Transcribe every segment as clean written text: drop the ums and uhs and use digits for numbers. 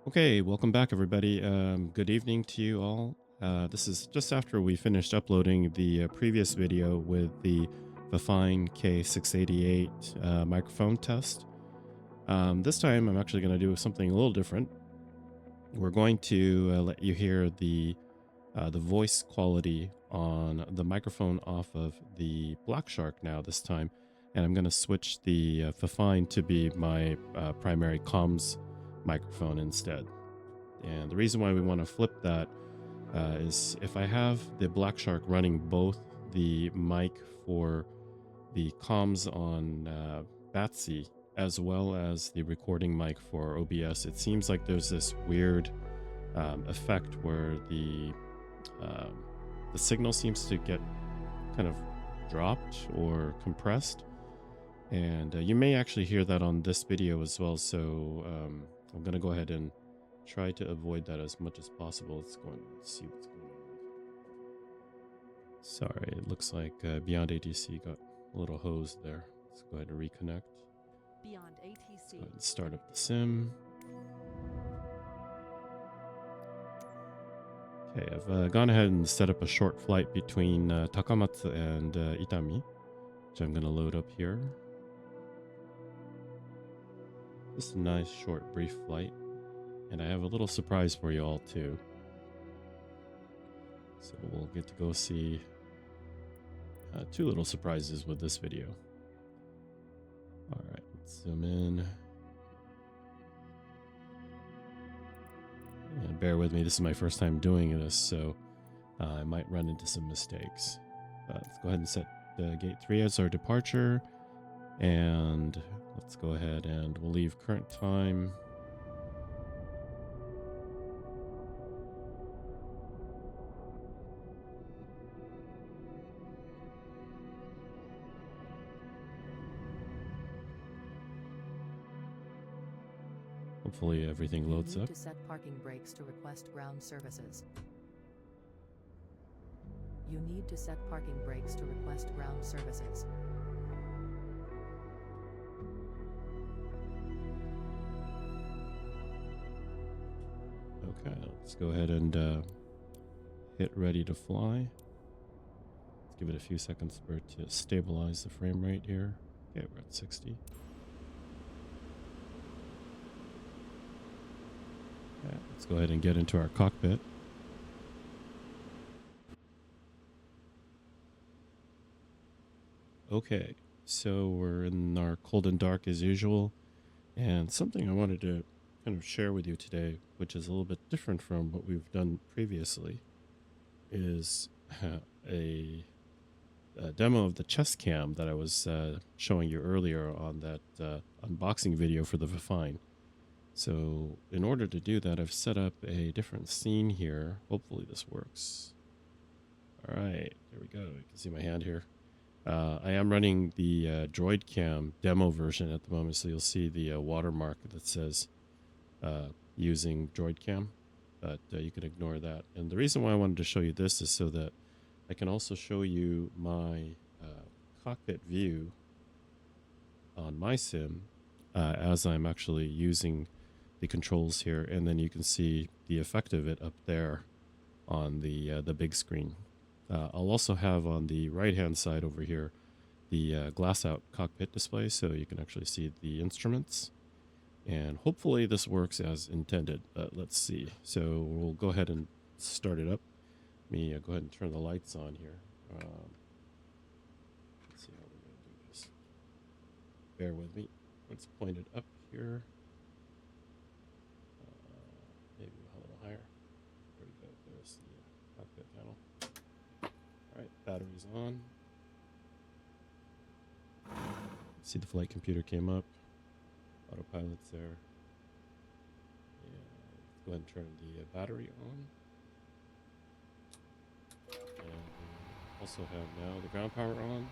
Okay, welcome back, everybody. Good evening to you all. This is just after we finished uploading the previous video with the Vifine K688 microphone test. This time, I'm actually going to do something a little different. We're going to let you hear the voice quality on the microphone off of the Black Shark now this time, and I'm going to switch the Vifine to be my primary comms microphone instead. And the reason why we want to flip that is if I have the Black Shark running both the mic for the comms on Batsy as well as the recording mic for OBS, it seems like there's this weird effect where um, the signal seems to get kind of dropped or compressed. And you may actually hear that on this video as well. So I'm going to go ahead and try to avoid that as much as possible. Let's go and see what's going on. Sorry, it looks like Beyond ATC got a little hosed there. Let's go ahead and reconnect. Beyond ATC. Let's go ahead and start up the sim. Okay, I've gone ahead and set up a short flight between Takamatsu and Itami, which I'm going to load up here. Just a nice, short, brief flight. And I have a little surprise for you all too. So we'll get to go see two little surprises with this video. All right, let's zoom in. And bear with me, this is my first time doing this, so I might run into some mistakes. Let's go ahead and set gate 3 as our departure. And let's go ahead and we'll leave current time. Hopefully everything loads up. To set parking brakes to request ground services. You need to set parking brakes to request ground services. Okay, let's go ahead and hit ready to fly. Let's give it a few seconds for it to stabilize the frame rate here. Okay, we're at 60. Okay, let's go ahead and get into our cockpit. Okay, so we're in our cold and dark as usual. And something I wanted to kind of share with you today, which is a little bit different from what we've done previously, is a demo of the chest cam that I was showing you earlier on that unboxing video for the Vifine. So in order to do that, I've set up a different scene here. Hopefully this works. All right, there we go. You can see my hand here. I am running the DroidCam demo version at the moment, so you'll see the watermark that says using DroidCam, but you can ignore that. And the reason why I wanted to show you this is so that I can also show you my cockpit view on my sim as I'm actually using the controls here, and then you can see the effect of it up there on the big screen. I'll also have on the right hand side over here the glass out cockpit display, so you can actually see the instruments, and hopefully this works as intended. Let's see. So we'll go ahead and start it up. Let me go ahead and turn the lights on here. Let's see how we're going to do this. Bear with me. Let's point it up here. Maybe a little higher. There we go. There's the cockpit panel. All right, battery's on. See the flight computer came up. Autopilot's there. Yeah, let's go ahead and turn the battery on. And we also have now the ground power on.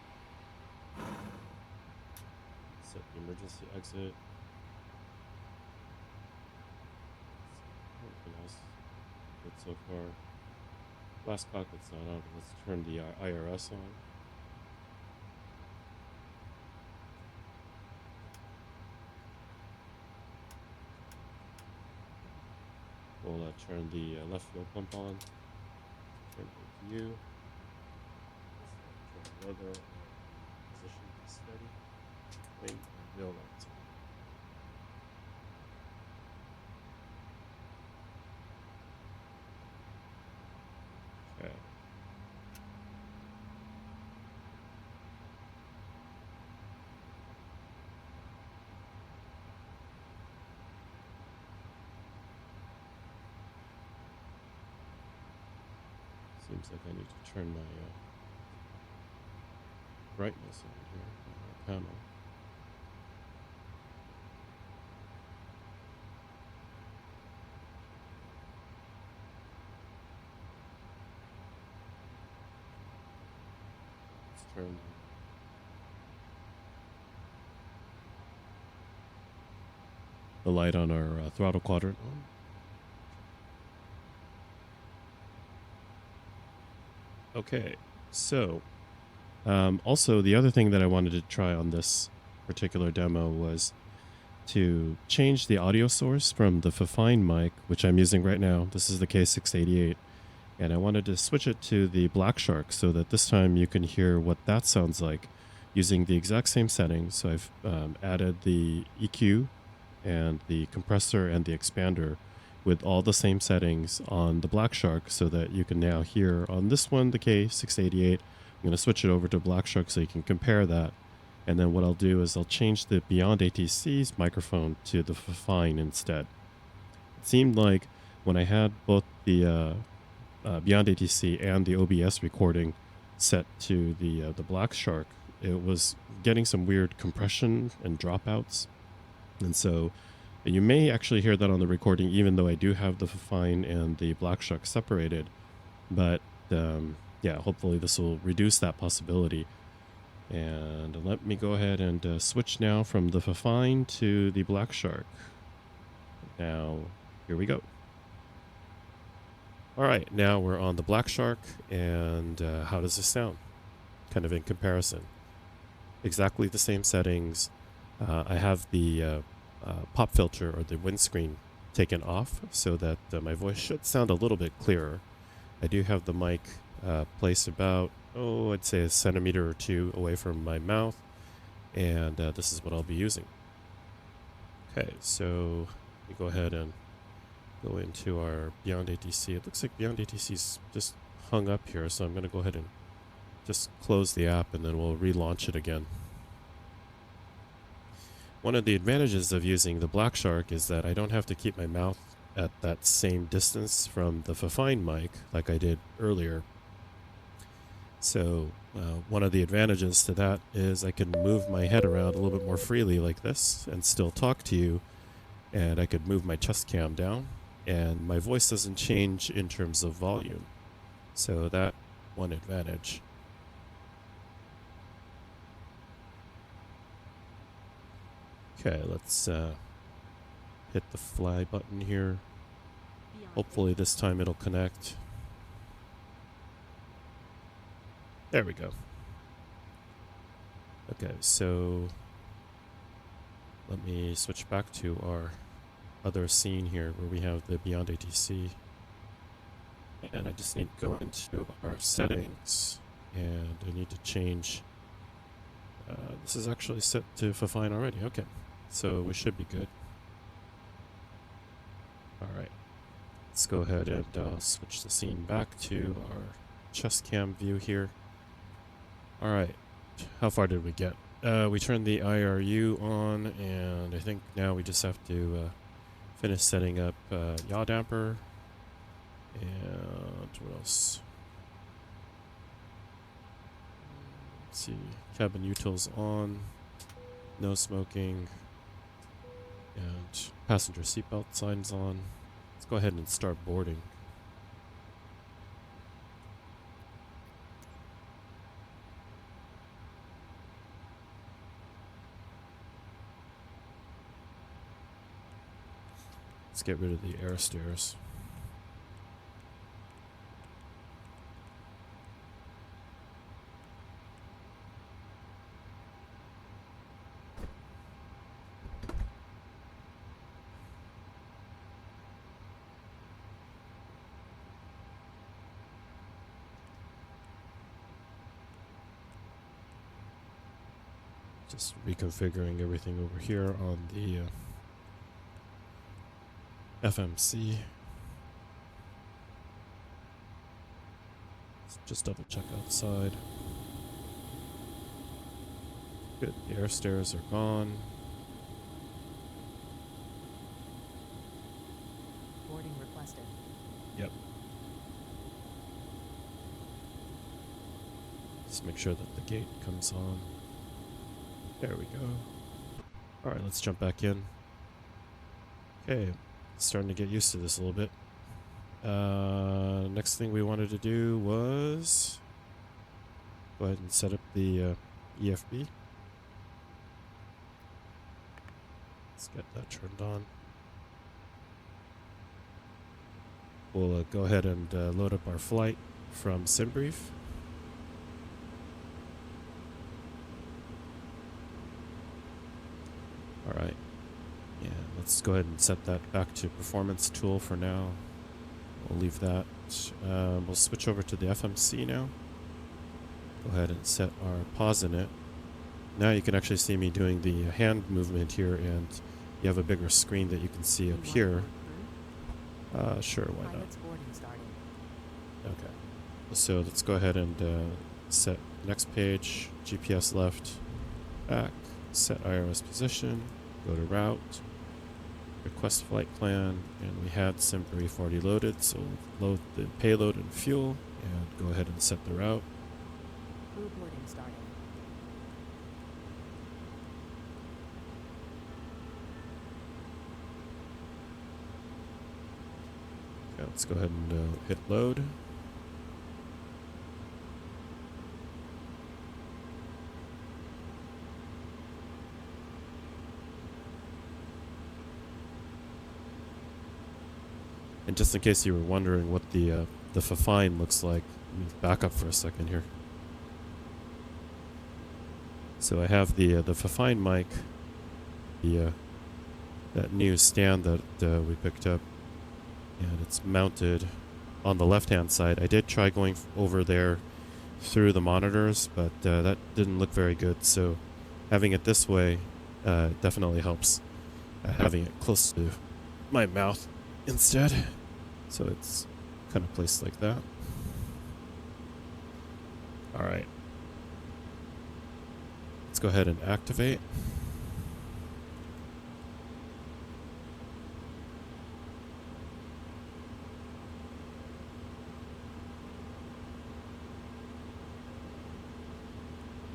Set the emergency exit. Everything else good so far. Last cockpit's not on, but let's turn the IRS on. We'll turn the left fuel pump on. Turn the view. Turn the weather and position to steady. Wing and wheel lights on. Okay. Seems like I need to turn my brightness on here on our panel. Let's turn the light on our throttle quadrant on. Okay, so also the other thing that I wanted to try on this particular demo was to change the audio source from the Fifine mic, which I'm using right now. This is the K688, and I wanted to switch it to the Black Shark so that this time you can hear what that sounds like using the exact same settings. So I've added the EQ and the compressor and the expander with all the same settings on the Black Shark so that you can now hear on this one, the K688. I'm going to switch it over to Black Shark so you can compare that. And then what I'll do is I'll change the Beyond ATC's microphone to the Fifine instead. It seemed like when I had both the Beyond ATC and the OBS recording set to the Black Shark, it was getting some weird compression and dropouts. And so you may actually hear that on the recording, even though I do have the Fifine and the Black Shark separated. But yeah, hopefully this will reduce that possibility. And let me go ahead and switch now from the Fifine to the Black Shark. Now, here we go. All right, now we're on the Black Shark, and how does this sound? Kind of in comparison. Exactly the same settings. I have the pop filter or the windscreen taken off so that my voice should sound a little bit clearer. I do have the mic placed about, I'd say a centimeter or two away from my mouth, and this is what I'll be using. Okay, so we go ahead and go into our Beyond ATC. It looks like Beyond ATC's just hung up here, so I'm going to go ahead and just close the app and then we'll relaunch it again. One of the advantages of using the Black Shark is that I don't have to keep my mouth at that same distance from the Fifine mic like I did earlier. So one of the advantages to that is I can move my head around a little bit more freely like this and still talk to you, and I could move my chest cam down and my voice doesn't change in terms of volume. So that one advantage. Okay, let's hit the fly button here. Hopefully this time it'll connect. There we go. Okay, so let me switch back to our other scene here where we have the Beyond ATC. And I just need to go into our settings and I need to change. This is actually set to Fifine already. Okay, so we should be good. All right, let's go ahead and switch the scene back to our chest cam view here. All right, how far did we get? We turned the IRU on, and I think now we just have to finish setting up yaw damper. And what else? Let's see, cabin utils on, no smoking, and passenger seatbelt signs on. Let's go ahead and start boarding. Let's get rid of the air stairs. Just reconfiguring everything over here on the FMC. Let's just double check outside. Good, the air stairs are gone. Boarding requested. Yep. Just make sure that the gate comes on. There we go. Alright, let's jump back in. Okay, starting to get used to this a little bit. Next thing we wanted to do was go ahead and set up the EFB. Let's get that turned on. We'll go ahead and load up our flight from SimBrief. Alright, yeah, let's go ahead and set that back to performance tool for now. We'll leave that. We'll switch over to the FMC now. Go ahead and set our pause in it. Now you can actually see me doing the hand movement here, and you have a bigger screen that you can see up here. Sure, why not? Pilot's boarding starting. Okay. So let's go ahead and set next page, GPS left, back, set IRS position, go to route, request flight plan, and we had SimBrief already loaded, so load the payload and fuel, and go ahead and set the route. Crew boarding starting. Okay, let's go ahead and hit load. And just in case you were wondering what the Fafine looks like, let me back up for a second here. So I have the Fafine mic, the that new stand that we picked up, and it's mounted on the left-hand side. I did try going over there through the monitors, but that didn't look very good. So having it this way definitely helps. Having it close to my mouth instead, so it's kind of placed like that. All right, let's go ahead and activate.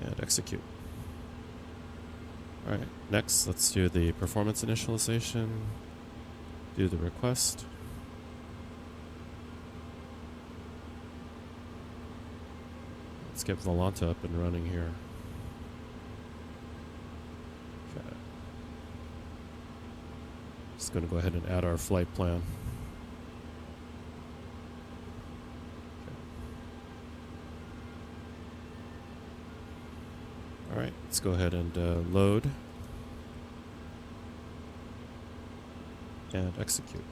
And execute. All right, next let's do the performance initialization. Do the request. Let's get Volanta up and running here. Okay. Just going to go ahead and add our flight plan. Okay. All right, let's go ahead and load and execute.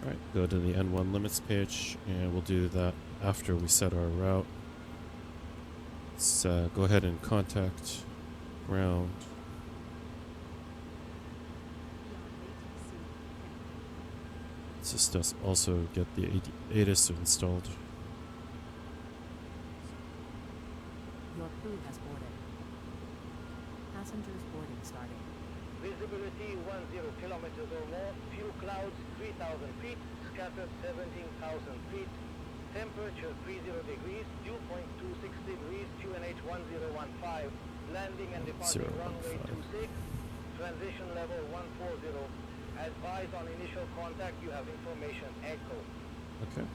All right, go to the N1 limits page, and we'll do that after we set our route. Let's go ahead and contact ground. Let's just also get the ATIS installed. Your crew has boarded. Passengers boarding starting. Visibility 10 kilometers or more, few clouds 3,000 feet, scattered 17,000 feet, temperature 30 degrees, dew point 260 degrees, QNH 1015, landing and departing runway 26, transition level 140, advise on initial contact, you have information, echo. Okay.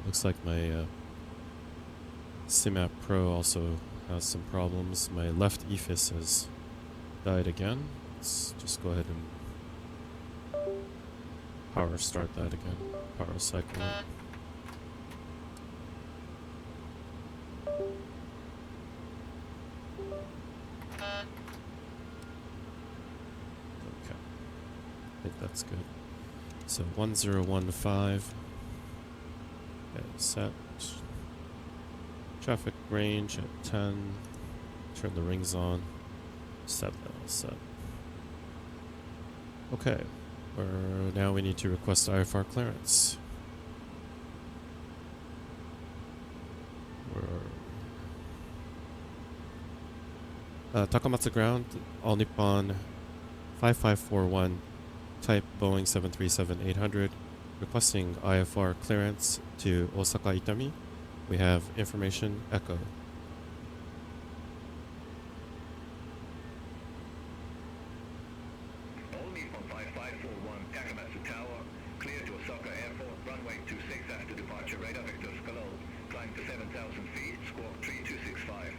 Looks like my SimApp Pro also has some problems. My left EFIS has died again. Let's just go ahead and power start that again. Power cycle it. Okay. I think that's good. So 1015. Okay, set. Traffic range at 10. Turn the rings on. Set that all set. Okay. Now we need to request IFR clearance. Takamatsu ground, All Nippon 5541, type Boeing 737-800, requesting IFR clearance to Osaka Itami. We have information echo. All Nippon 5541, Takamatsu Tower, clear to Osaka Airport, runway 26 after departure, radar vector Scalone, climb to 7,000 feet, squawk 3265.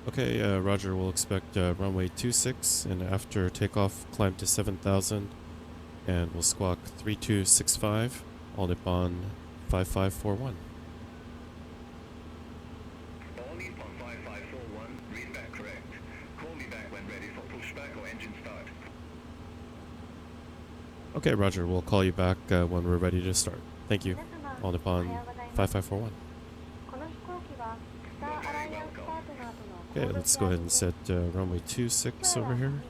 Okay, Roger, we'll expect runway 26, and after takeoff, climb to 7,000, and we'll squawk 3265, All Nippon 5541. All Nippon 5541, read back correct. Call me back when ready for pushback or engine start. Okay, Roger, we'll call you back when we're ready to start. Thank you. All Nippon 5541. Okay, let's go ahead and set runway 26 over here.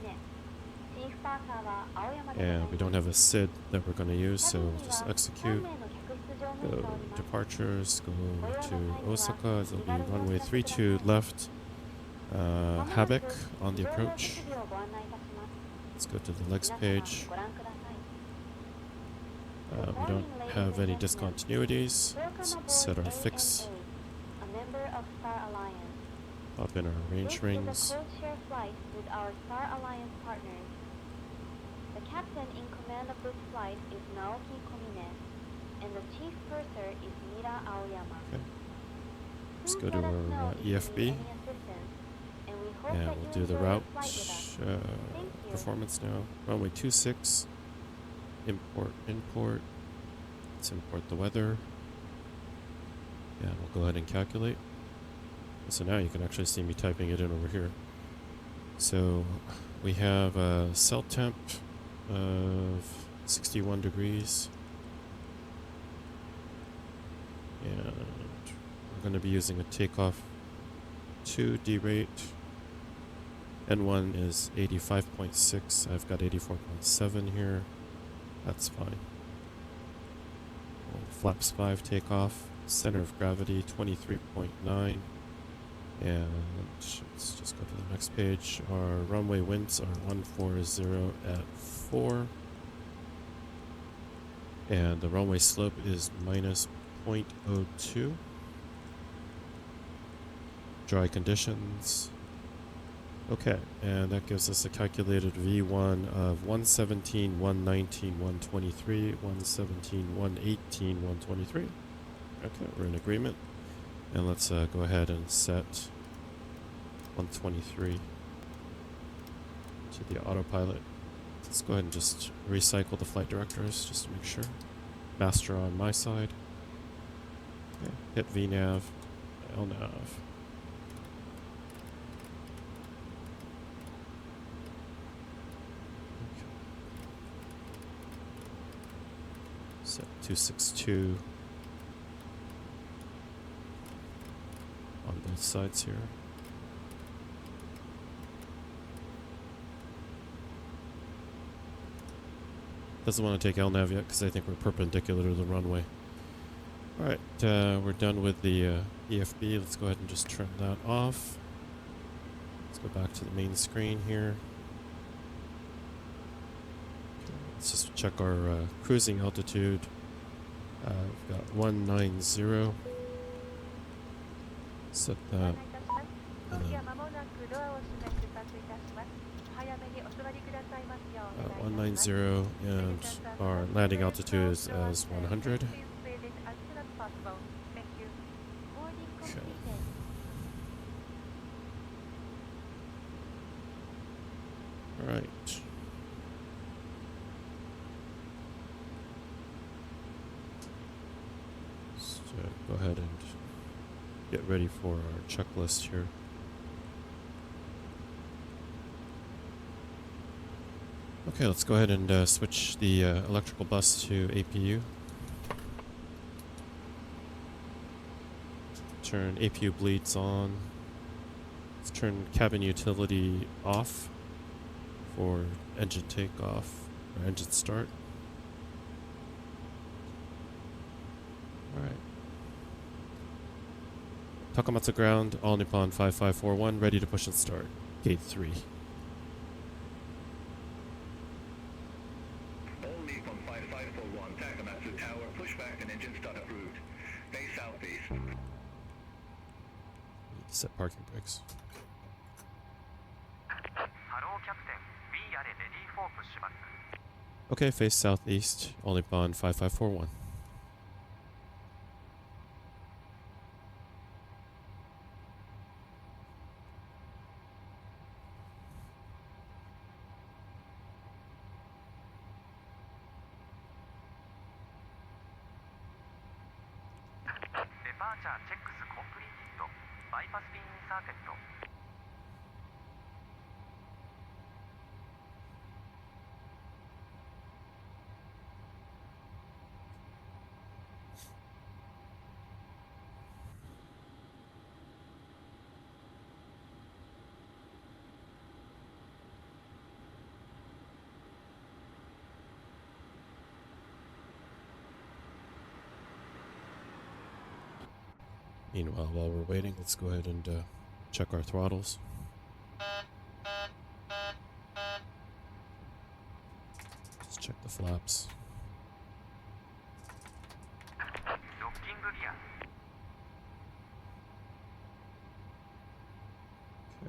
And we don't have a SID that we're going to use, so we'll just execute. Go departures, go to Osaka. It'll be runway 32 left. Havoc on the approach. Let's go to the legs page. We don't have any discontinuities. Let's set our fix. Pop in our range rings. The captain in command of this flight is Naoki Komine, and the chief purser is Mira Aoyama. Okay. Let's go to our EFB. And we'll do the route performance now. Runway 26. Import. Let's import the weather. And we'll go ahead and calculate. So now you can actually see me typing it in over here. So we have a cell temp of 61 degrees. And we're going to be using a takeoff 2 derate. N1 is 85.6. I've got 84.7 here. That's fine. Flaps 5 takeoff. Center of gravity 23.9. And let's just go to the next page. Our runway winds are 140 at 4. And the runway slope is minus 0.02. Dry conditions. Okay, and that gives us a calculated V1 of 117, 119, 123, 117, 118, 123. Okay, we're in agreement. And let's go ahead and set 123 to the autopilot. Let's go ahead and just recycle the flight directors just to make sure. Master on my side. Okay, hit VNav, LNav. Okay. Set 262 on both sides here. Doesn't want to take LNav yet because I think we're perpendicular to the runway. Alright, we're done with the EFB. Let's go ahead and just turn that off. Let's go back to the main screen here. Okay, let's just check our cruising altitude. We've got 190. Set that. And then 190, and our landing altitude is as 100. Okay. All right. Let's go ahead and get ready for our checklist here. Okay, let's go ahead and switch the electrical bus to APU. Turn APU bleeds on. Let's turn cabin utility off for engine takeoff or engine start. Alright. Takamatsu ground, all Nippon 5541, ready to push and start. Gate 3. All Nippon 5541, Takamatsu Tower, pushback and engine start approved. Base southeast. Need to set parking brakes. Okay, face southeast, all Nippon 5541. Meanwhile, while we're waiting, let's go ahead and check our throttles. Let's check the flaps.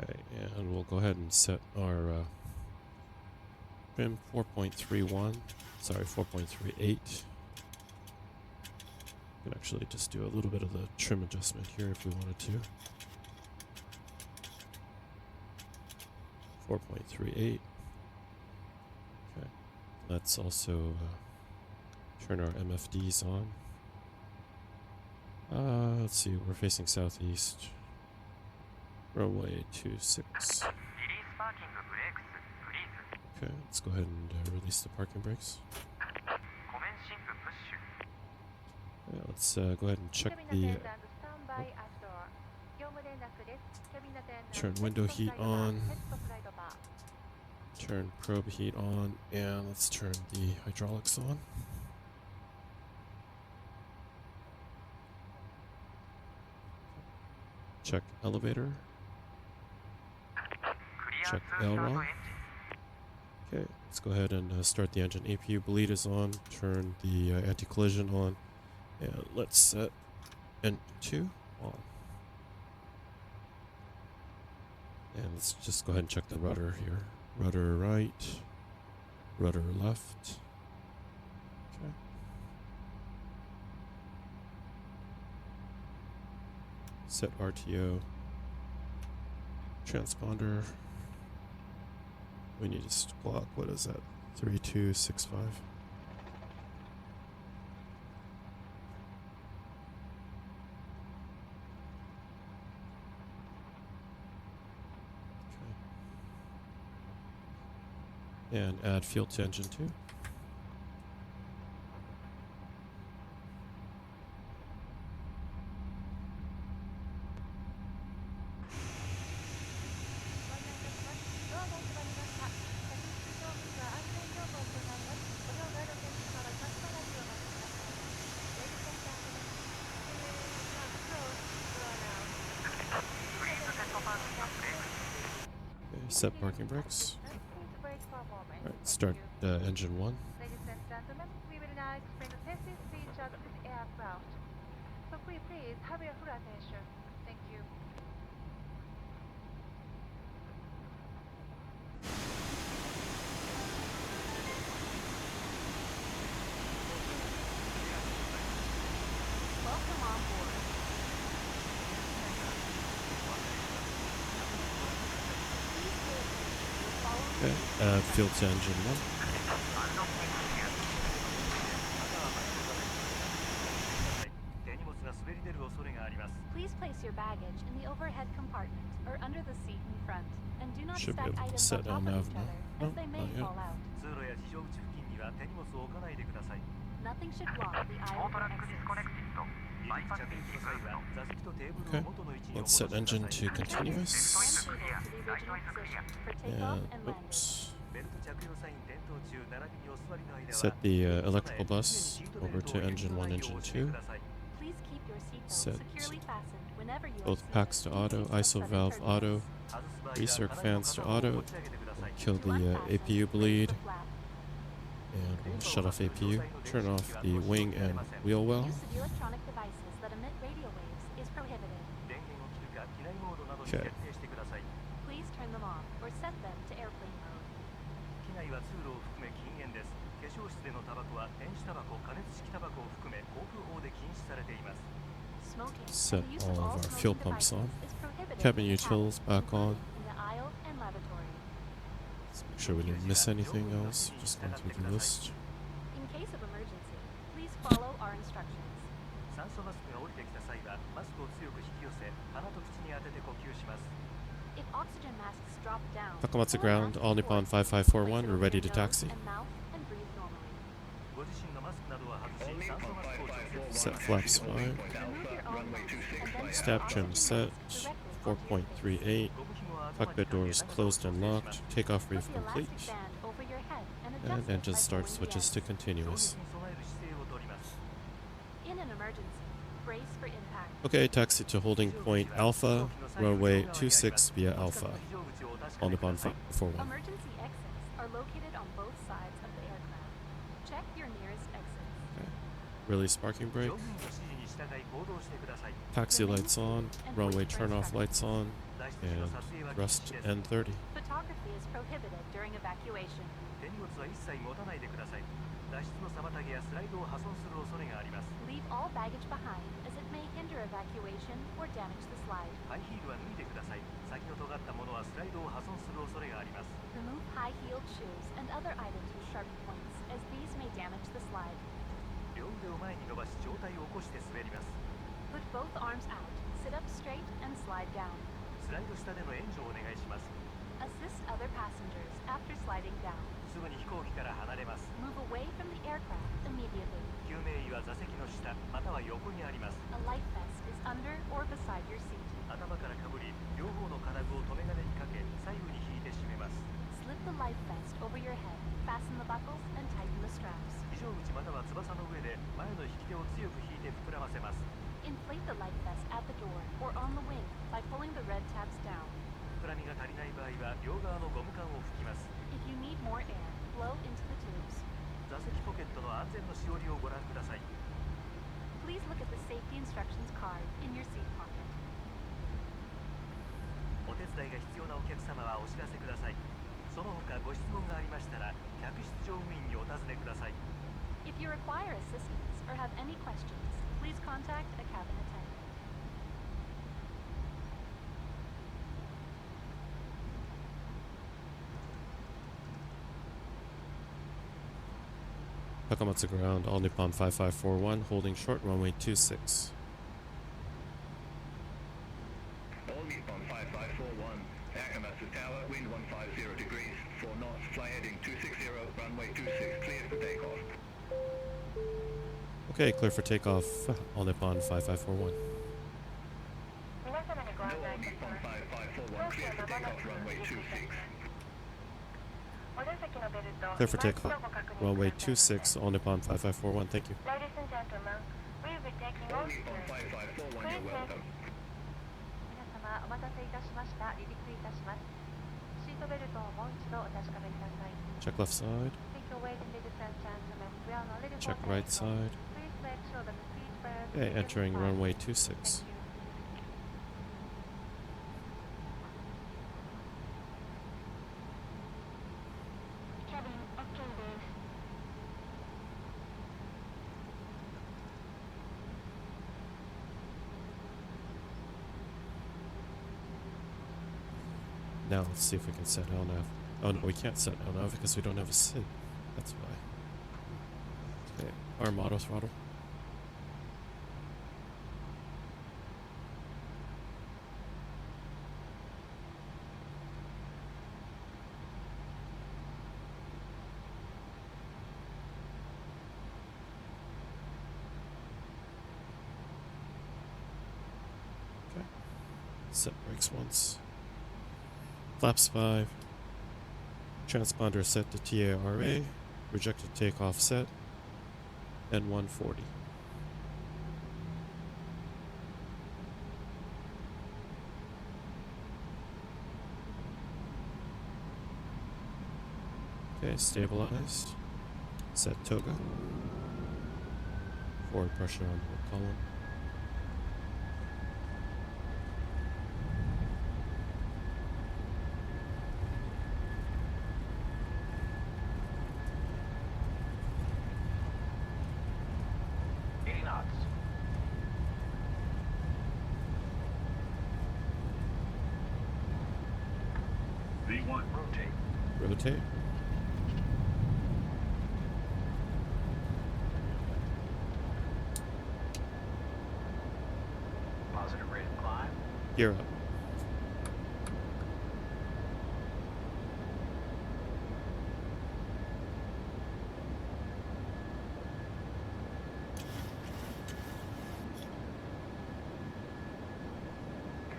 Okay, and we'll go ahead and set our trim 4.31. Sorry, 4.38. We can actually just do a little bit of the trim adjustment here if we wanted to. 4.38. Okay. Let's also turn our MFDs on. Let's see, we're facing southeast. Runway 26. Okay, let's go ahead and release the parking brakes. Yeah, let's go ahead and check the turn window heat on, turn probe heat on, and let's turn the hydraulics on. Check elevator. Check aileron. Okay, let's go ahead and start the engine. APU bleed is on. Turn the anti-collision on. And let's set N2 on. And let's just go ahead and check the rudder here. Rudder right. Rudder left. Okay. Set RTO. Transponder. We need to squawk. What is that? 3265. Okay. And add fuel to engine 2. Set parking brakes. Alright, start engine 1. Ladies and gentlemen, we will now explain the safety features of this aircraft. So please have your full attention. Thank you. Welcome on board. Okay, add fuel to engine 1. Please place your baggage in the overhead compartment or under the seat in front, and do not Should be stack able to items set on top down of each now. other, No, as they may not yet. fall out. Nothing should block the aisle or exits. Okay. Let's set engine to continuous. Turn table to the original position for takeoff And and landing. oops. Set the electrical bus over to engine 1, engine 2. Please keep your seatbelt Set securely fastened whenever you both are packs seated to in auto, case of ISO sudden valve turbulence. auto, recirc fans to auto. We'll kill To the unfasten, APU raise bleed, the flap. and we'll shut off APU. Turn off the wing and wheel well. Use of electronic devices that emit radio waves is prohibited. Okay. Please turn them off or set them to airplane mode. Smoking Set and the use all of of all our smoking fuel pumps devices on. is prohibited Cabin in the utils cabin, back on. including in the aisle and lavatory. Let's make sure we didn't miss anything else. Just going through the list. In case of emergency, please follow our instructions. If oxygen masks drop down, Takamatsu pull ground, them all onto Nippon the 5541. place it We're over ready your to nose taxi. and mouth and breathe normally. Set flaps 5. Remove your own mask and then put Stab the trim oxygen set. mask directly onto your face. 4.38. Cockpit doors closed and locked. Takeoff Put brief the complete. elastic band over your head and adjust And it engine by start pulling the switches to ends. continuous. In an emergency, brace for impact. Okay, taxi to holding point Alpha, runway 26 via Alpha. All Nippon 541. Emergency exits are located on both sides of the aircraft. Check your nearest exits. Okay. Release parking brake. Taxi lights on. Runway turn-off lights on. And thrust N30. Photography is prohibited during evacuation. Leave all baggage behind as it may hinder evacuation or damage the slide. Remove high-heeled shoes and other items with sharp points as these may damage the slide. Put both arms out, sit up straight, and slide down. Assist other passengers after sliding down. Move away from the aircraft immediately. A life vest is under or beside your seat. Slip the life vest over your head, fasten the buckles, and tighten the straps. Inflate the life vest at the door or on the wing by pulling the red tabs down. If you need more air, blow into the tubes. Please look at the safety instructions card in your seat pocket. If you require assistance or have any questions, please contact a cabin attendant. Takamatsu ground, all Nippon 5541, holding short runway 26. All Nippon 5541, Takamatsu Tower, wind 150 degrees, 4 knots, fly heading 260, runway 26, clear for takeoff. Okay, clear for takeoff, all Nippon 5541. All Nippon 5541, clear for takeoff, runway 26. Clear for takeoff, runway 26, all Nippon 5541, thank you. Ladies and gentlemen, we will be taking All off Nippon soon. 5541, you're welcome. 皆様お待たせいたしました。離陸いたします。シートベルトをもう一度お確かめください。 Check left side, Thank you, ladies and gentlemen. We are now ready check for right takeoff. side. Please make sure that the seat belts Okay, are entering fastened. runway Thank 26. you. Cabin, okay, Dave. Now let's see if we can set LNAV. Oh no, we can't set LNAV because we don't have a SID. That's why. Okay, arm auto throttle. Set brakes once. Flaps 5. Transponder set to TARA. Projected takeoff set. N140. Okay, stabilized. Set toga. Forward pressure on the column. V1, rotate. Rotate. Positive rate of climb. Gear up.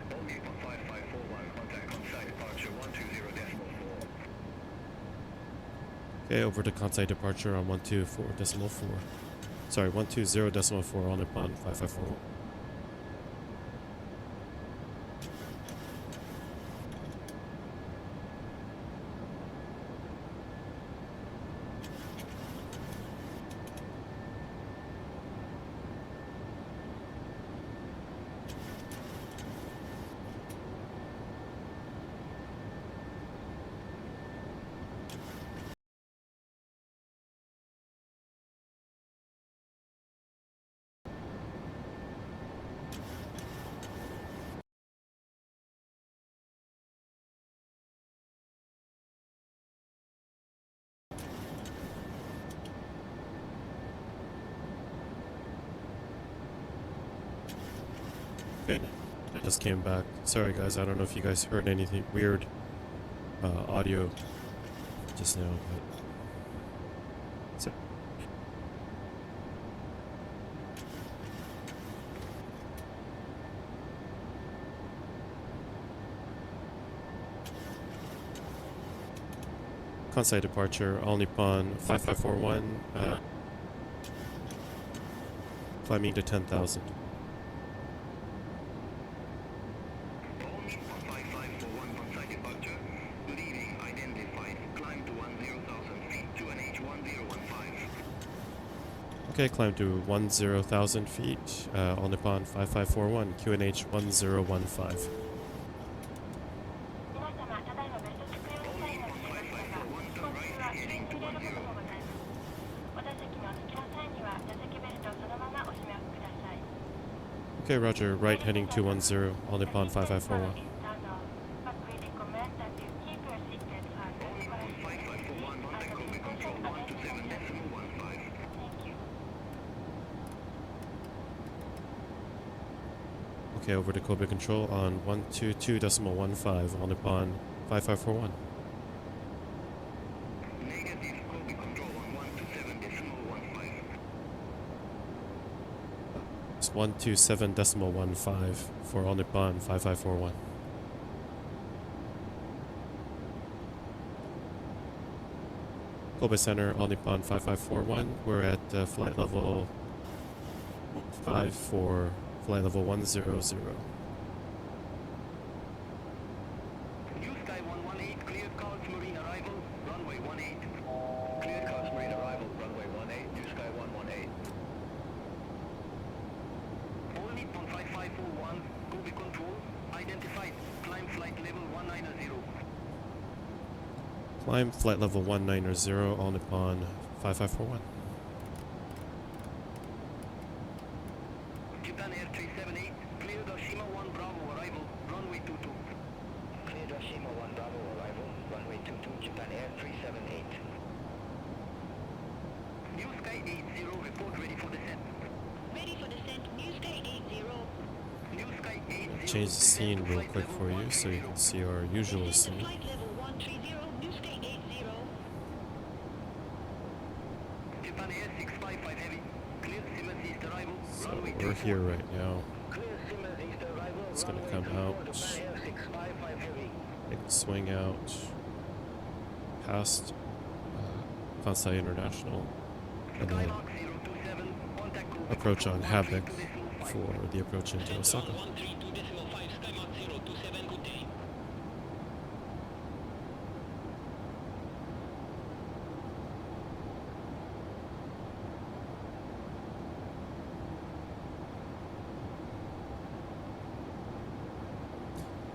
Boeing 5541, contact on site departure 120.4. Okay, over to Kansai departure on 124.4. Sorry, 120.4 on Nippon 5541. Okay, I just came back. Sorry guys, I don't know if you guys heard anything weird audio just now, but so Kansai departure, All Nippon 5541, climbing to 10,000. Boeing 5541, contact departure. Good evening, identified. Climb to 10,000 feet to NH 1015. Okay, climb to 10,000 feet, All Nippon 5541, QNH 1015. 皆様、ただいまベスト着用のサインが出ましたが、本日は周囲に触れることがございます。お座席のお付きの際には、座席ベルトをそのままお締めください。 Okay, roger, right heading 210, All Nippon 5541. But we recommend that you keep your seatbelt fastened Boeing while seated 5541, and contact the Kobe destination control identification. 127.15. Thank you. Okay, over to Kobe Control on 122.15, All Nippon 5541. Negative, Kobe control on 127.15. It's 127.15 for All Nippon 5541. Kobe Center, All Nippon 5541. We're at flight level 5 for flight level 100. New Sky 118, cleared Cards Marine arrival, runway 18. Cleared Cards Marine arrival, runway 18, New Sky 118. All Nippon 5541, Kobe control, identified, climb flight level 190. Climb flight level 190, All Nippon 5541. Japan Air 378, cleared Oshima 1 Bravo arrival, runway 22. Cleared Oshima 1 Bravo arrival, runway 22, Japan Air 378. New Sky 80, report ready for descent. Ready for descent, New Sky 80. New Sky 80. Change the scene real quick for you so you can see our usual scene. Flight level 130, New Sky 80. Japan Air 655 heavy, cleared Sima East arrival, So runway we're 24. here right now. Clear Simmons East arrival, It's going to runway come 24, out, Japan Air 655 heavy. take a swing out past Kansai International, and then Skymark 027, contact crew approach on Havoc 132.5. for the approach into Osaka. 132.5, Skymark 027, good day.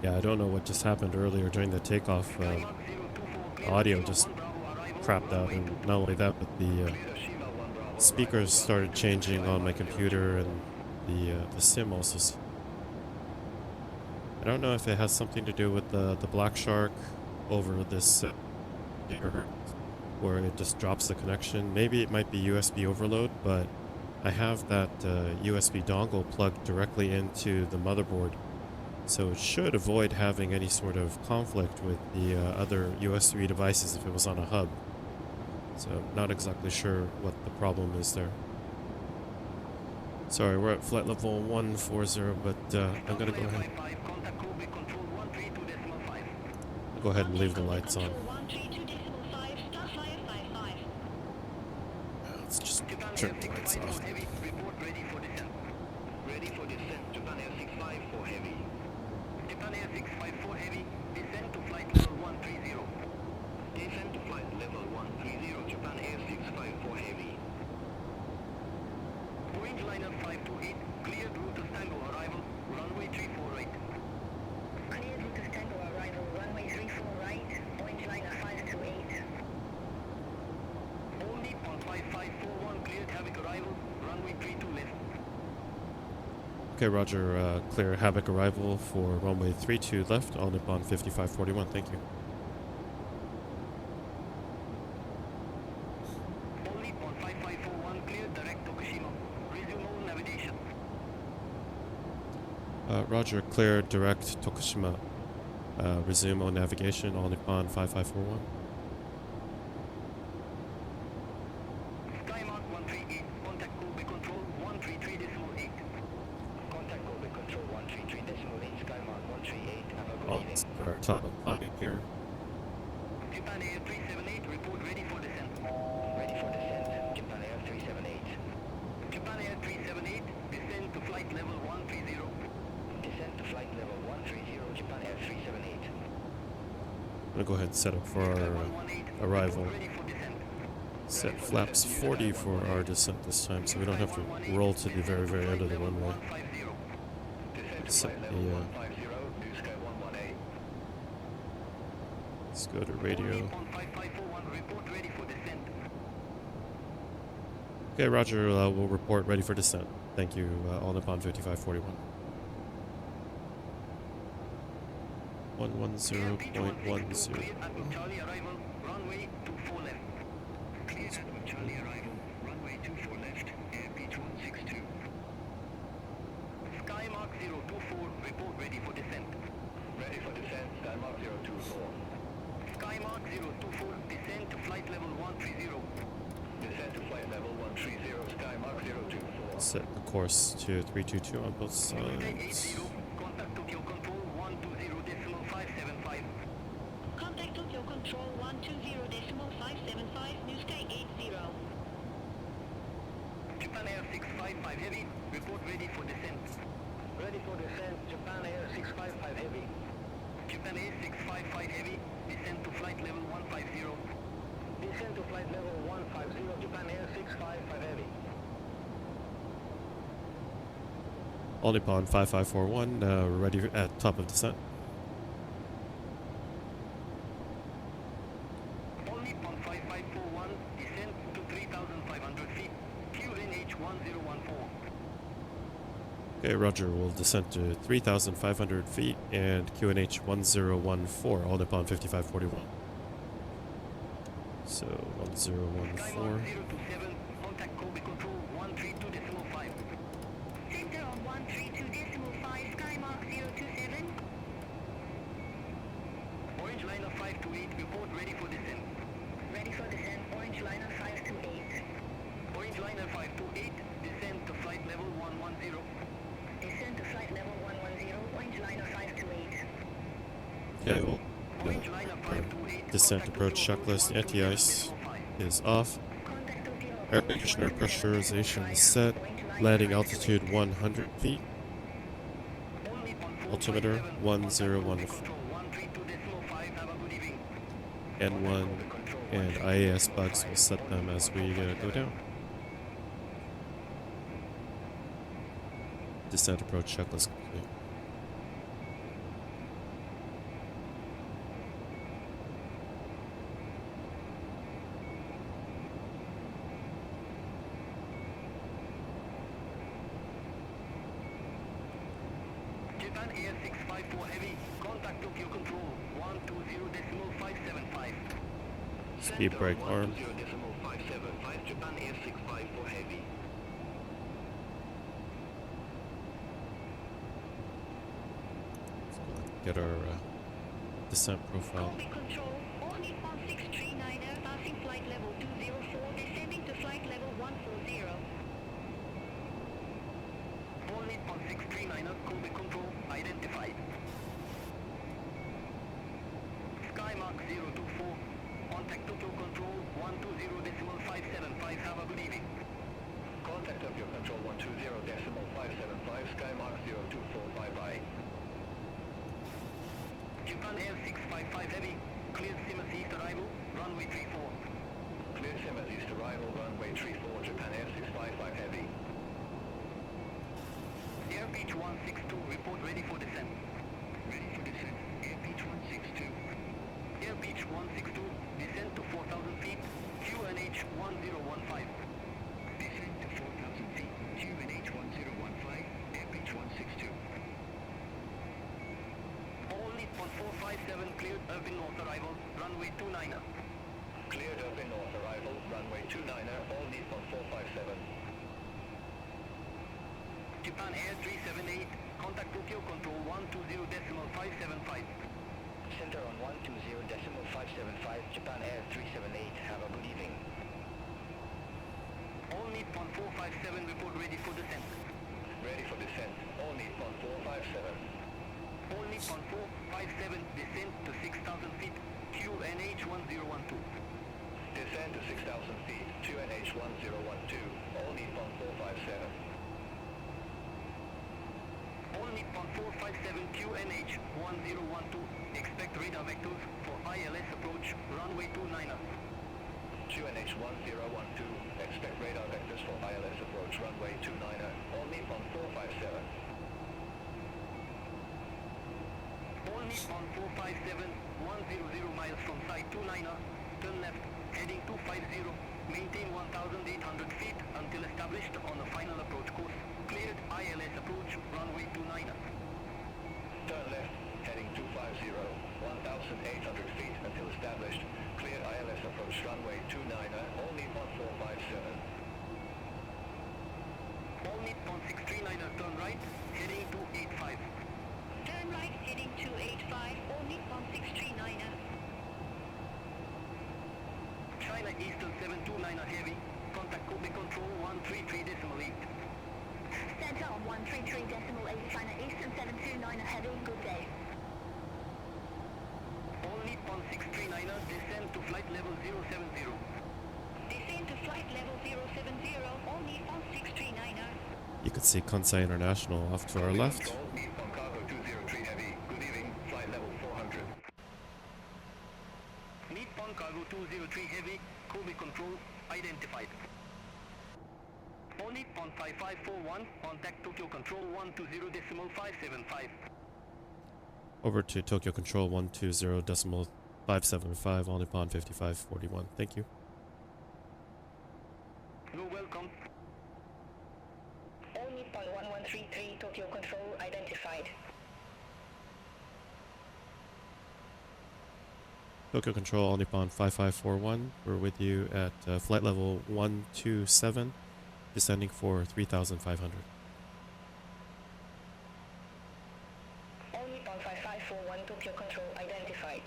Yeah, I don't know what just happened earlier during the takeoff. Skymark 024, The clear audio Shima just 1 Bravo arrival, crapped out, runway and 24. not only that, but the Clear Shima 1 Bravo speakers arrival, started runway changing on my 25, computer, and the sim also. I don't know if it has something to do with the Black Shark over this gigahertz, where it just drops the connection. Maybe it might be USB overload, but I have that USB dongle plugged directly into the motherboard, so it should avoid having any sort of conflict with the other USB devices if it was on a hub. So not exactly sure what the problem is there. Sorry, we're at flight level 140, but I'm gonna go ahead. Contact crew with control 132.5. Go ahead and leave the lights on. 132.5, start flyer 55. Let's just Japan turn Air the lights 654 off. heavy, report ready for descent. Ready for descent, Japan Air 654 heavy. Japan Air 654 heavy, descend to flight level 130. Descend to flight level 130, Japan Air 654 heavy. Orange liner 528, cleared route to Tango arrival, runway 34 right. Cleared route to Tango arrival, runway 34 right, orange liner 528. Only on 5541, cleared Havoc arrival, runway 32 left. Okay, Roger. Clear Havoc arrival for runway 32 left on Nippon 5541. Thank you. Only on 5541, cleared direct Tokushima. Resume all navigation. Roger. Clear direct Tokushima. Resume on navigation on Nippon 5541. Skymark 138, contact Kobe control 133.8. Contact Kobe control 133.8, Skymark 138, have a Oh, good evening. it's our top of pocket here. Japan Air 378, report ready for descent. Ready for descent, Japan Air 378. Japan Air 378, descend to flight level 130. Descend to flight level 130, Japan Air 378. I'm gonna go ahead and set up for Sky our 118, arrival. report ready for descent. Set flaps 40 for our descent this time, so we don't have to roll to the very, very end of the runway. Set the, let's go to radio. Okay, Roger. We'll report ready for descent. Thank you, all Nippon 5541. 110.10. Charlie arrival, runway 24 left. Cleared at Charlie arrival, runway 24 left, air pitch 162. Skymark 024, report ready for descent. Ready for descent, Skymark 024. Skymark 024, descend to flight level 130. Descend to flight level 130, Skymark 024. Set the course to 322 on both sides. 80, contact Tokyo control 120.575. Contact Tokyo Control 120.575, New Sky 80. Japan Air 655 heavy, report ready for descent. Ready for descent, Japan Air 655 heavy. Japan Air 655 heavy, descend to flight level 150. Descend to flight level 150, Japan Air 655 heavy. All Nippon 5541, ready at top of descent. Only on 5541, descend to 3,500 feet, QNH 1014. Okay, Roger. We'll descend to 3,500 feet and QNH 1014, all Nippon 5541. So 1014. Skymark 027, contact Kobe control 132.5. Center on 132.5, Skymark 027. Orange liner 528, report ready for descent. Ready for descent, orange liner 528. Orange liner 528, descend to flight level 110. Descend to flight level 110, orange liner 528. Okay, well, Orange liner our 528. descent Contact approach Tokyo approach checklist, anti-ice 120.5. is off. Contact Tokyo Air approach conditioner 127.5. pressurization is set. Orange liner Landing 528. altitude 100 feet. Only on Altimeter 457. Contact 1014. control 132.5. Have a good evening. N1 and IAS bugs will set them as we go down. Descent approach checklist complete. Japan Air 654 Heavy. Contact Tokyo control 120.575. Speed brake arm. 120.575. Japan Air 654 Heavy. Get our descent profile. Combi control, all Nippon 639er, passing flight level 204, descending to flight level 140. All Nippon 639er, Combi control, identified. Skymark 024, contact Tokyo control 120.575, have a good evening. Contact Tokyo control 120.575, Skymark 024, bye-bye. Japan Air 655 Heavy, cleared Siemens East arrival, runway 34. Cleared Siemens East arrival, runway 34, Japan Air 655 Heavy. Air Beach 162, report ready for descent. Ready for descent, Air Beach 162. Air Beach 162, descent to 4,000 feet, QNH 1015. Descent to 4,000 feet, QNH 1015, Air Beach 162. All Nippon 457 cleared urban north arrival, runway 29er. Cleared urban north arrival, runway 29er, all Nippon 457. Japan Air 378, contact Tokyo control 120.575. Center on 120.575, Japan Air 378, have a good evening. All Nippon 457 report ready for descent. Ready for descent, all Nippon 457. All Nippon 457, descent to 6,000 feet, QNH 1012. Descend to 6,000 feet, QNH 1012, all Nippon 457. All Nippon 457, QNH 1012, expect radar vectors for ILS approach, runway 29er. QNH 1012, expect radar vectors for ILS approach, runway 29er, all Nippon 457. All Nippon 457, 100 miles from site 29er, turn left, heading 250, maintain 1,800 feet until established on the final approach course. Cleared ILS approach, runway 29er. Turn left, heading 250, 1,800 feet until established. Cleared ILS approach, runway 29er, all Nippon 457. All Nippon 639er, turn right, heading 285. Turn right, heading 285, all Nippon 639er. China Eastern 729er Heavy, contact Kobe Control 133.8. Center on 133.8, China Eastern 729er Heavy, good day. All Nippon 639er, descend to flight level 070. Descend to flight level 070, all Nippon 639er. You can see Kansai International off to our left. Control, Nippon Cargo 203 Heavy, good evening, flight level 400. Nippon Cargo 203 Heavy, Kobe Control, identified. All Nippon 5541, contact Tokyo Control 120.575. Over to Tokyo Control 120.575, all Nippon 5541. Thank you. You're welcome. All Nippon 1133, Tokyo Control, identified. Tokyo Control, all Nippon 5541. We're with you at flight level 127, descending for 3,500. All Nippon 5541, Tokyo Control, identified.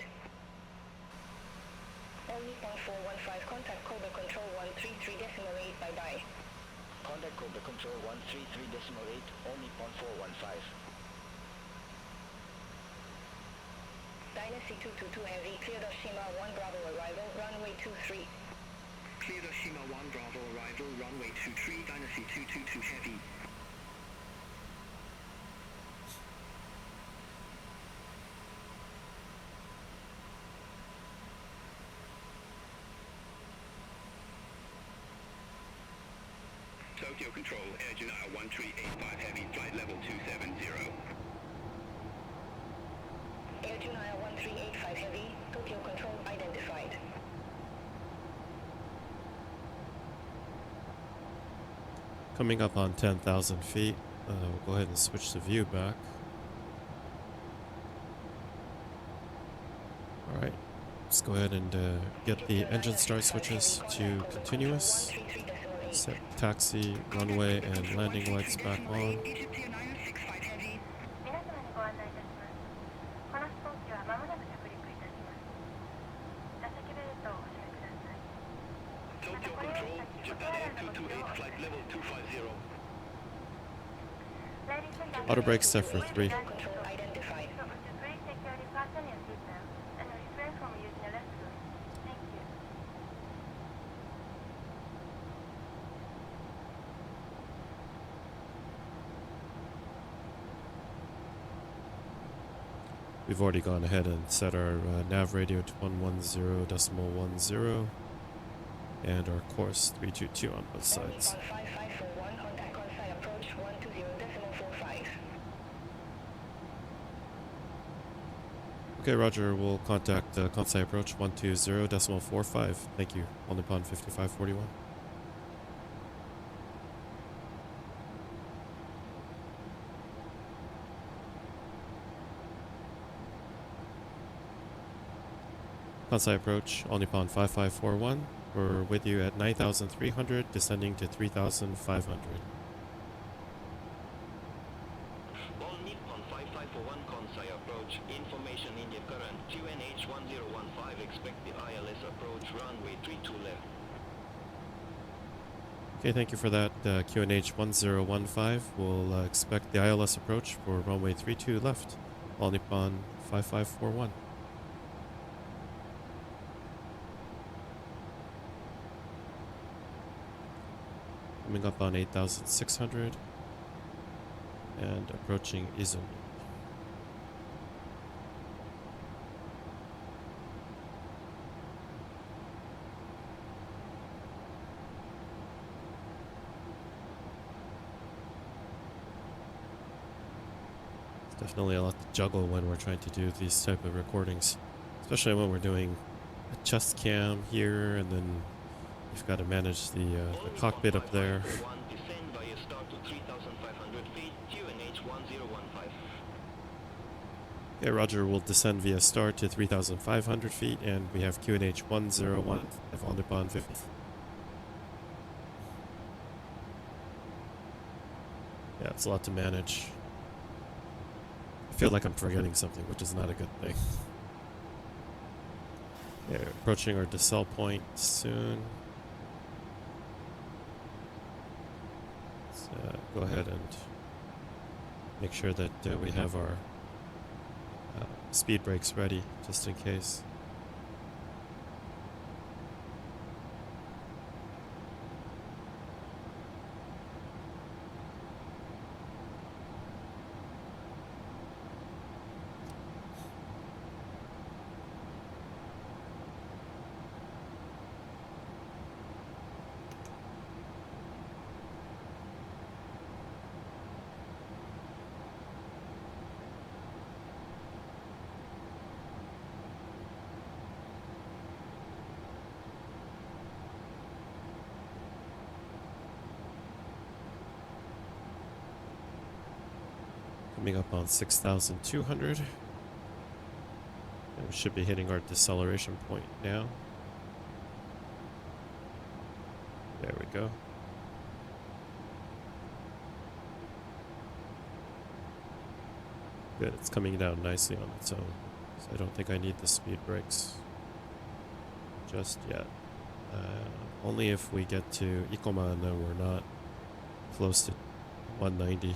All Nippon 415, contact Kobe Control 133.8, bye-bye. Contact Cobra Control 133.8, only on 415. Dynasty 222 Heavy, cleared Oshima 1 Bravo arrival, runway 23. Cleared Oshima 1 Bravo arrival, runway 23, Dynasty 222 Heavy. Tokyo Control, Air Junaya 1385 Heavy, flight level 270. Air Junaya 1385 Heavy, Tokyo Control identified. Coming up on 10,000 feet. We'll go ahead and switch the view back. Alright, let's go ahead and get the engine start switches to continuous. Set taxi, runway, and landing lights back on. 皆様にご案内いたします。この飛行機は間もなく着陸いたします。座席ベルトをお締めください。 Tokyo Control, Japan Air 228, flight level 250. Ladies and gentlemen, Auto brakes set for 3. Control identified. so would you please securely fasten your seatbelt and refrain from using the restroom? Thank you. We've already gone ahead and set our nav radio to 110.10 and our course 322 on both sides. On 5541, contact Kansai approach 120.45. Okay, Roger. We'll contact Kansai approach 120.45. Thank you. All Nippon 5541. Kansai approach, All Nippon 5541. We're with you at 9,300, descending to 3,500. All Nippon 5541 Kansai approach. Information India current QNH 1015. Expect the ILS approach runway 32 left. Okay, thank you for that. QNH 1015. We'll expect the ILS approach for runway 32 left. All Nippon 5541. Coming up on 8,600 and approaching Izumi. It's definitely a lot to juggle when we're trying to do these type of recordings, especially when we're doing a chest cam here, and then you've got to manage the cockpit up there. Descend by a start to 3,500 feet, QNH 1015. Okay, Roger. We'll descend via star to 3,500 feet, and we have QNH 101 on Nippon 50. Yeah, it's a lot to manage. I feel like I'm forgetting something, which is not a good thing. Yeah, approaching our decel point soon. Let's go ahead and make sure that we have our speed brakes ready, just in case. Coming up on 6,200. And we should be hitting our deceleration point now. There we go. Good, it's coming down nicely on its own. So I don't think I need the speed brakes just yet. Only if we get to Ikoma and then we're not close to 190.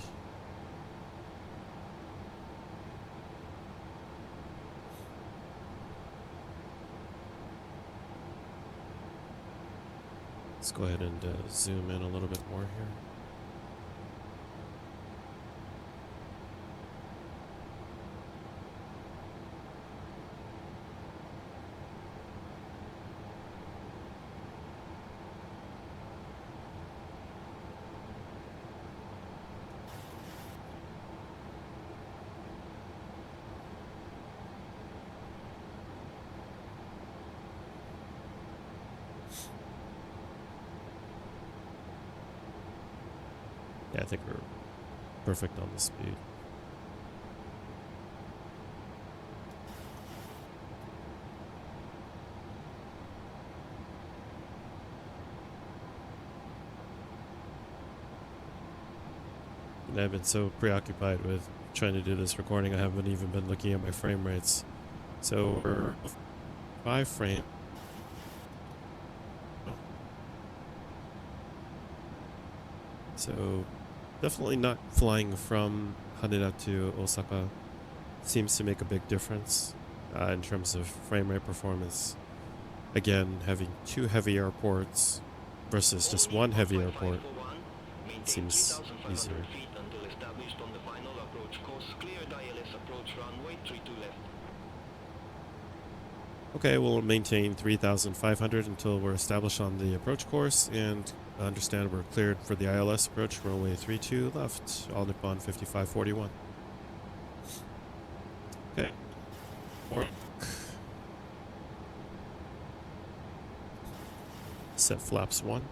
Let's go ahead and zoom in a little bit more here. Yeah, I think we're perfect on the speed. And I've been so preoccupied with trying to do this recording, I haven't even been looking at my frame rates. So we're 5 frame. So definitely not flying from Haneda to Osaka seems to make a big difference in terms of frame rate performance. Again, having 2 heavy airports versus just 1 heavy airport seems easier. Feet until established on the final approach course. Cleared ILS approach runway 32 left. Okay, we'll maintain 3,500 until we're established on the approach course and understand we're cleared for the ILS approach, runway 32 left, all Nippon 5541. Okay. Set flaps 1.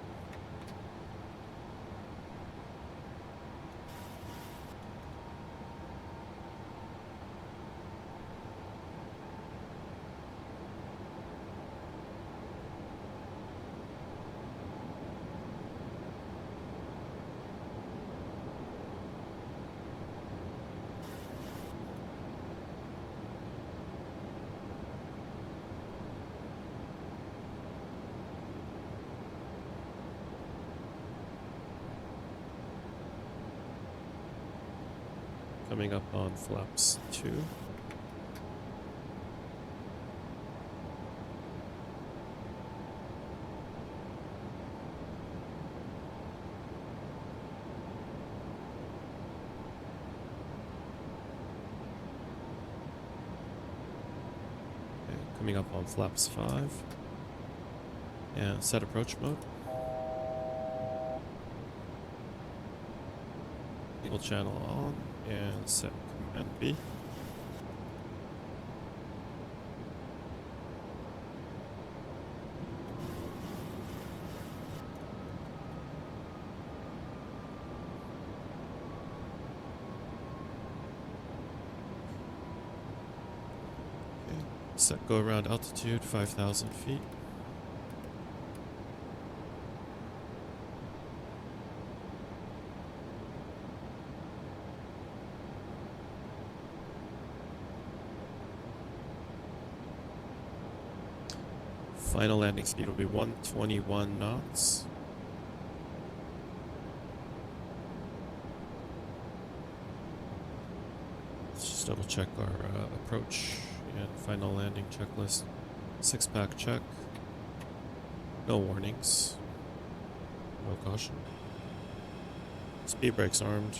Coming up on flaps 2. Okay, coming up on flaps 5. And set approach mode. Single channel on. And set command B. Okay. Set go around altitude 5,000 feet. Final landing speed will be 121 knots. Let's just double check our approach and final landing checklist. 6-pack check. No warnings. No caution. Speed brakes armed.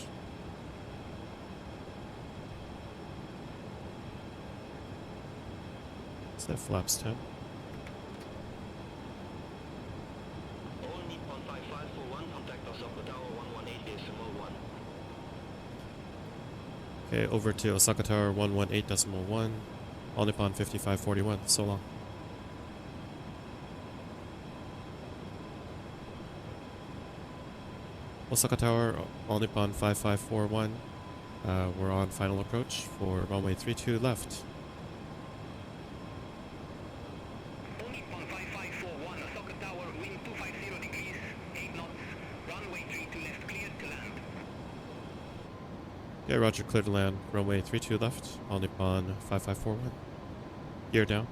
Set flaps 10. Okay, over to Osaka Tower 118.1, all Nippon 5541, so long. Osaka Tower, all Nippon 5541, we're on final approach for runway 32 left. All Nippon 5541, Osaka Tower, wind 250 degrees, 8 knots, runway 32 left, cleared to land. Okay, roger, clear to land, runway 32 left, all Nippon 5541. Gear down.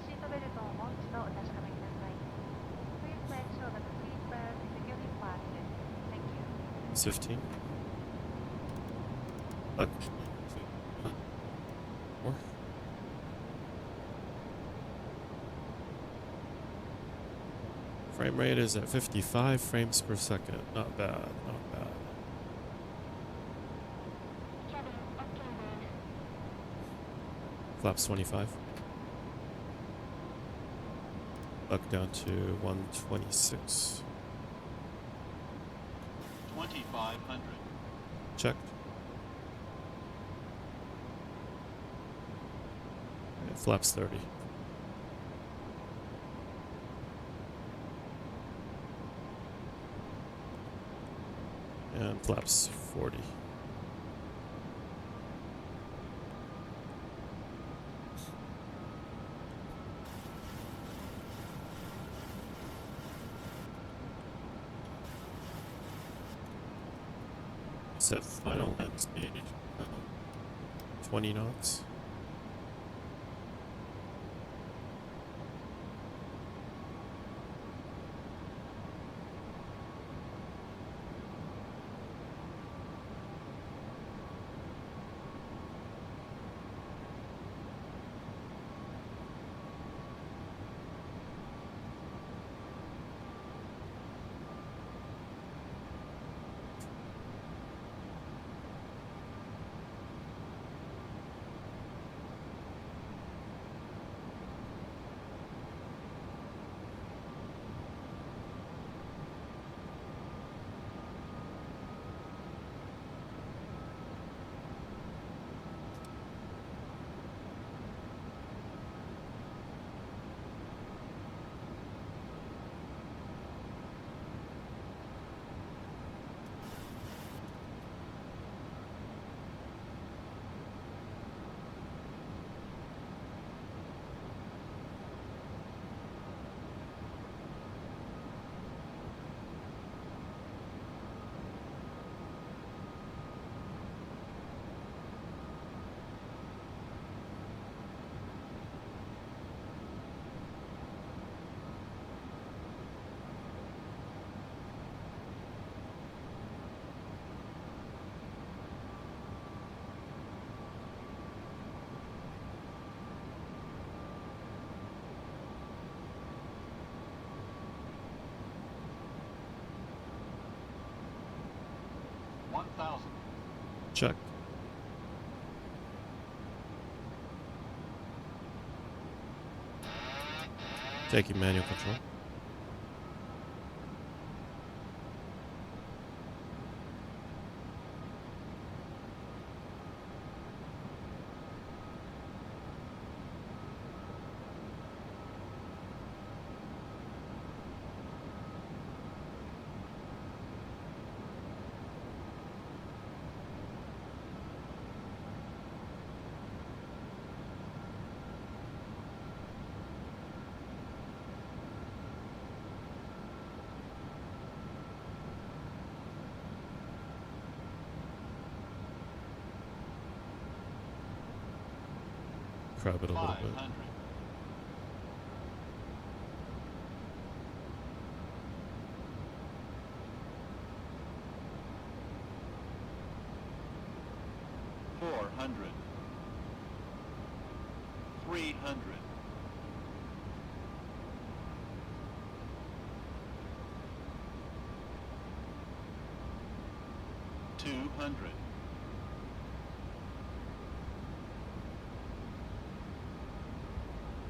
シートベルトをもう一度お確かめください。Please make sure that the seat belt is securely fastened Flaps 15. Look. 4. Frame rate is at 55 frames per second. Not bad, not bad. Cabin, okay mode. Flaps 25. Buck down to 126. 2500. Checked. And flaps 30. And flaps 40. Set final end speed 20 knots. Check. Taking manual control. Crab it a little bit. 500. 400. 300. 200.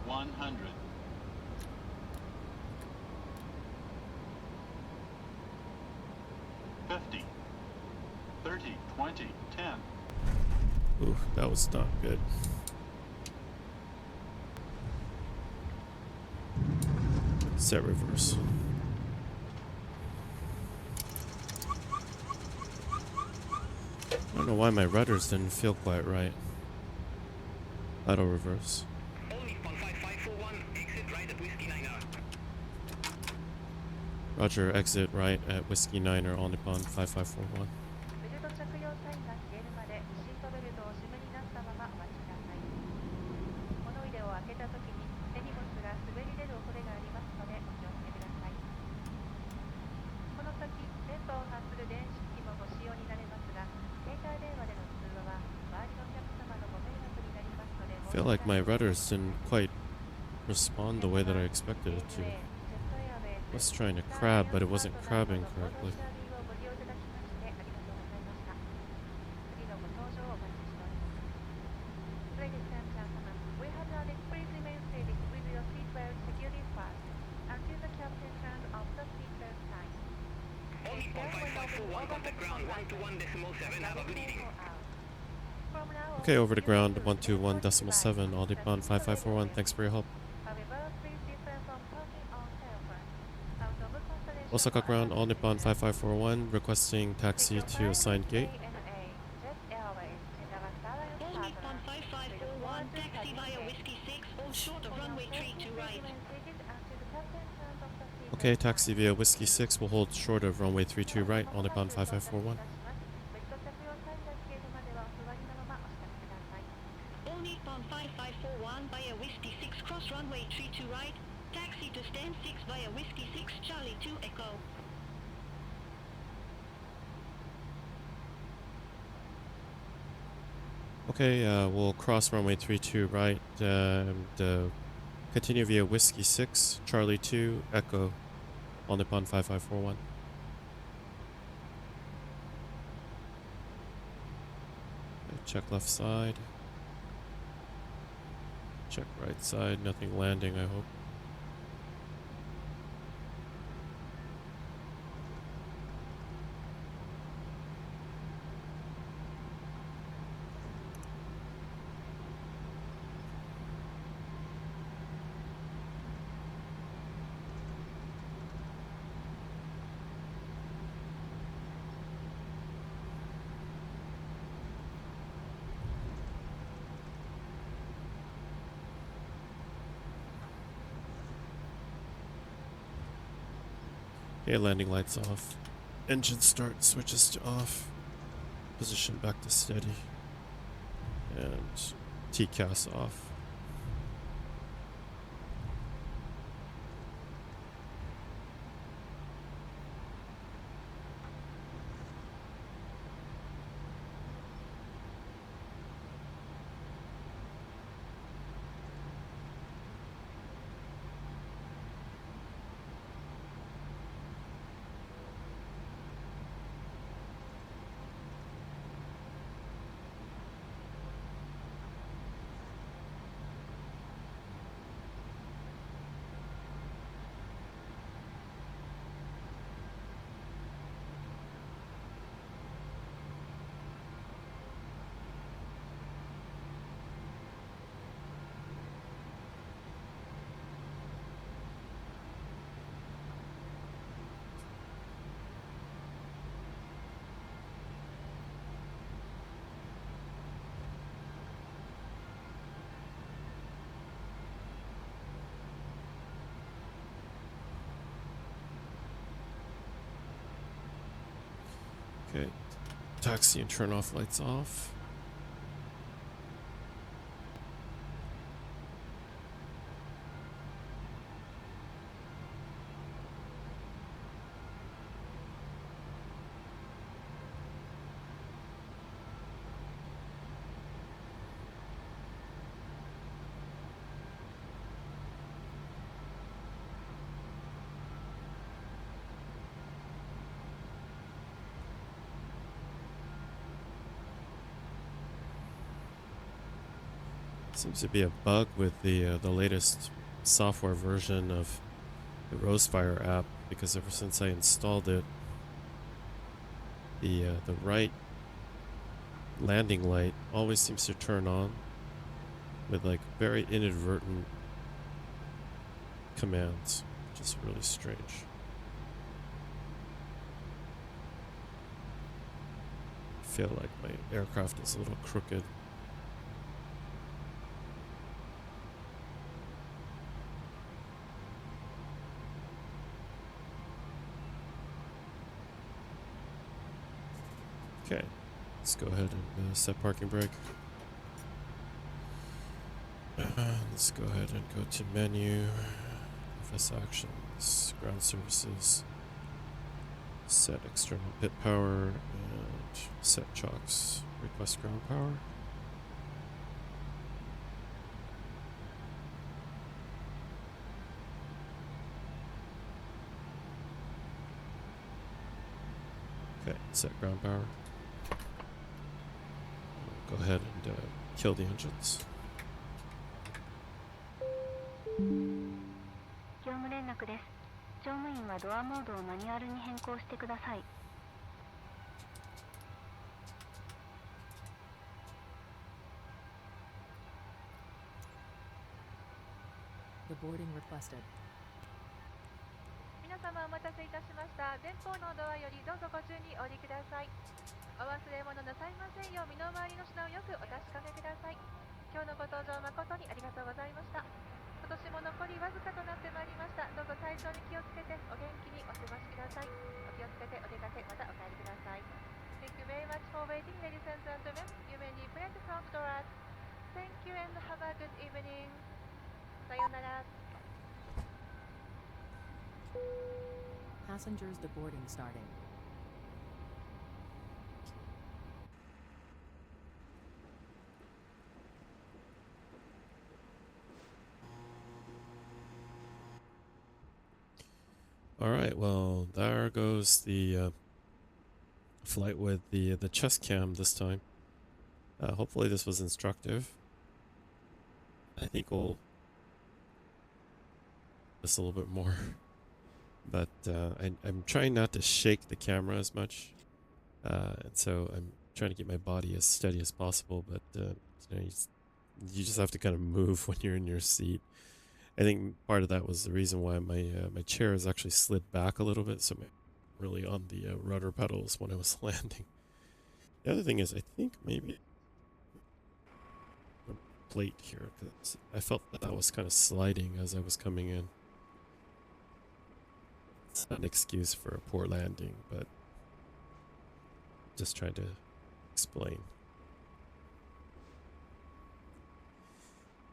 100. 50. 30. 20. 10. Ooh, that was not good. Set reverse. I don't know why my rudders didn't feel quite right. Auto reverse. Only on 5541, exit right at Whiskey 9 hour. Roger, exit right at Whiskey Niner on Nippon 5541. ベルト着用サインが消えるまでシートベルトをお締めになったままお待ちください。物入れを開けたときに手荷物が滑り出る恐れがありますのでお気をつけください。この先、電波を発する電子機器もご I feel like my rudders didn't quite respond the way that I expected it to. I was trying to crab, but it wasn't crabbing correctly. 0.5541, contact ground 121.7, have a good evening. Okay, over to ground 121.7, all Nippon 5541. Thanks for your help. Osaka ground, all Nippon 5541, requesting taxi to assigned gate. All Nippon 5541, taxi via Whiskey 6, hold short of runway 32 right. Okay, taxi via Whiskey 6 will hold short of runway 32 right, all Nippon 5541. All Nippon 5541 via Whiskey 6, cross runway 32 right, taxi to stand 6 via Whiskey 6, Charlie 2 Echo. Okay, we'll cross runway 32 right and continue via Whiskey 6, Charlie 2, Echo, all Nippon 5541. Okay, check left side. Check right side, nothing landing, I hope. Okay, landing lights off. Engine start switches to off. Position back to steady. And TCAS off. Okay, taxi and turn off lights off. Seems to be a bug with the latest software version of the Rosefire app, because ever since I installed it, the right landing light always seems to turn on with like very inadvertent commands, which is really strange. I feel like my aircraft is a little crooked. Okay, let's go ahead and set parking brake. Let's go ahead and go to menu, FS actions, ground services, set external pit power, and set chocks, request ground power. set ground power. Go ahead and kill the engines. 業務連絡です。乗務員はドアモードをマニュアルに変更してください。The boarding requested. 皆様お待たせいたしました。前方のドアよりどうぞご注意にお降りください。お忘れ物なさいませんよう身の回りの品をよくお確かめください。今日のご搭乗誠にありがとうございました。今年も残りわずかとなってまいりました。どうぞ体調に気をつけてお元気にお過ごしください。お気をつけてお出かけまたお帰りください。Thank you very much for waiting, ladies and gentlemen. You may leave at the front doors. Thank you and have a good evening. さようなら。Passengers deboarding starting. All right, well, there goes the flight with the chest cam this time. Hopefully this was instructive. I think we'll this a little bit more. But I'm trying not to shake the camera as much. And so I'm trying to keep my body as steady as possible, but you just have to kind of move when you're in your seat. I think part of that was the reason why my chair is actually slid back a little bit, so I'm really on the rudder pedals when I was landing. The other thing is, I think maybe a plate here, because I felt that was kind of sliding as I was coming in. It's not an excuse for a poor landing, but just trying to explain.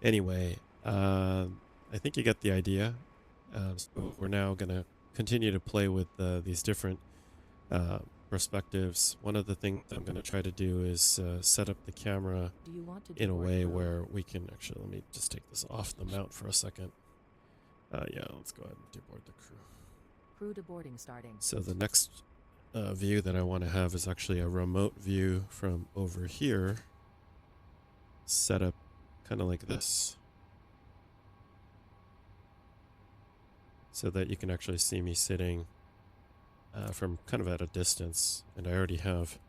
Anyway, I think you get the idea. So we're now going to continue to play with these different perspectives. One of the things I'm going to try to do is set up the camera Do you want to in a deboard way crew? where we can actually, let me just take this off the mount for a second. Yeah, let's go ahead and deboard the crew. Crew deboarding starting. So the next view that I want to have is actually a remote view from over here, set up kind of like this, so that you can actually see me sitting from kind of at a distance. And I already have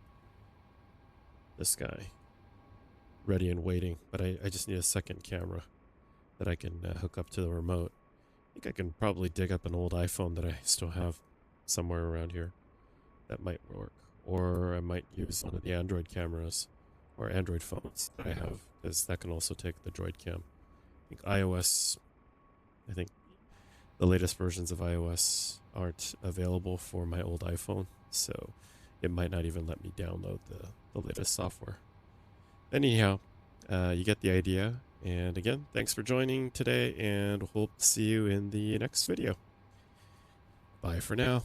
this guy ready and waiting, but I just need a second camera that I can hook up to the remote. I think I can probably dig up an old iPhone that I still have somewhere around here. That might work. Or I might use one of the Android cameras or Android phones that I have, because that can also take the DroidCam. I think iOS, I think the latest versions of iOS aren't available for my old iPhone, so it might not even let me download the latest software. Anyhow, you get the idea. And again, thanks for joining today, and hope to see you in the next video. Bye for now.